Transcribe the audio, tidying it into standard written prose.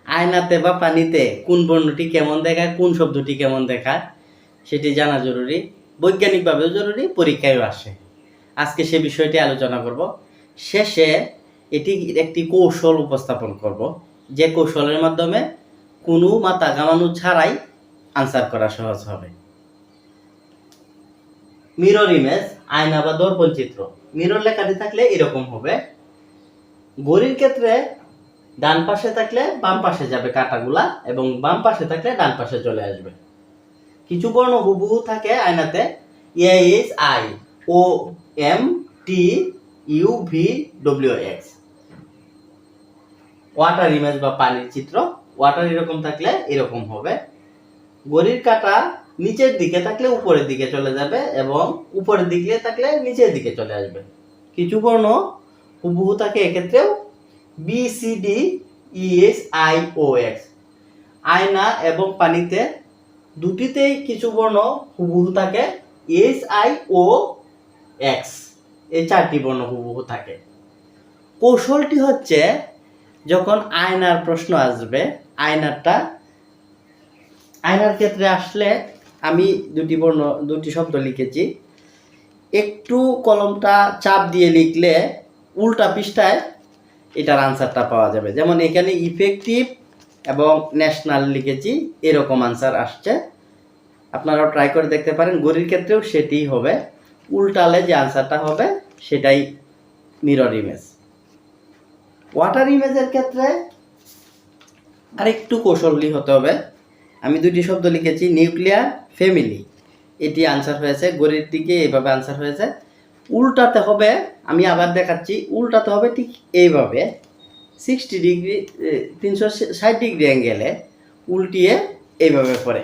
আয়নাতে বা পানিতে কোন বর্ণটি কেমন দেখায়, কোন শব্দটি কেমন দেখায় সেটি জানা জরুরি, বৈজ্ঞানিকভাবেও জরুরি, পরীক্ষায়ও আসে। আজকে সে বিষয়টি আলোচনা করব। শেষে এটি একটি কৌশল উপস্থাপন করব, যে কৌশলের মাধ্যমে কোনো মাথা ঘামানো ছাড়াই আনসার করা সহজ হবে। মিরর ইমেজ, আয়না বা দর্পণ চিত্র। মিরর লেখাটি থাকলে এরকম হবে। ঘড়ির ক্ষেত্রে ডান পাশে থাকলে বাম পাশে যাবে কাঁটাগুলা, এবং বাম পাশে থাকলে ডান পাশে চলে আসবে। কিছু বর্ণ হুবহু থাকে আয়নাতে, AHI, OM, TUV, WX। Water image বা পানির চিত্র, ওয়াটার এরকম থাকলে এরকম হবে। ঘড়ির কাঁটা নিচের দিকে থাকলে উপরের দিকে চলে যাবে, এবং উপরের দিকে থাকলে নিচের দিকে চলে আসবে। কিছু বর্ণ হুবহু থাকে এক্ষেত্রেও, BCDESIOX। আয়না এবং পানিতে দুটিতেই কিছু বর্ণ হুবহু থাকে, SIOX। এই চারটি বর্ণ হুবহু থাকে। কৌশলটি হচ্ছে, যখন আয়নার প্রশ্ন আসবে, আয়নার ক্ষেত্রে আসলে আমি দুটি শব্দ লিখেছি। একটু কলমটা চাপ দিয়ে লিখলে উল্টা পৃষ্ঠায় এটার আনসারটা পাওয়া যাবে। যেমন এখানে ইফেক্টিভ এবং ন্যাশনাল লিখেছি, এরকম আনসার আসছে। আপনারাও ট্রাই করে দেখতে পারেন। ঘড়ির ক্ষেত্রেও সেটিই হবে, উল্টালে যে আনসারটা হবে সেটাই মিরর ইমেজ। ওয়াটার ইমেজের ক্ষেত্রে আরেকটু কৌশলী হতে হবে। আমি দুটি শব্দ লিখেছি, নিউক্লিয়ার, ফ্যামিলি। এটি আনসার হয়েছে। ঘড়ির দিকে এইভাবে আনসার হয়েছে। উল্টাতে হবে, আমি আবার দেখাচ্ছি, উল্টাতে হবে ঠিক এইভাবে, 60 ডিগ্রি 360 ডিগ্রি অ্যাঙ্গেলে উল্টিয়ে এইভাবে পরে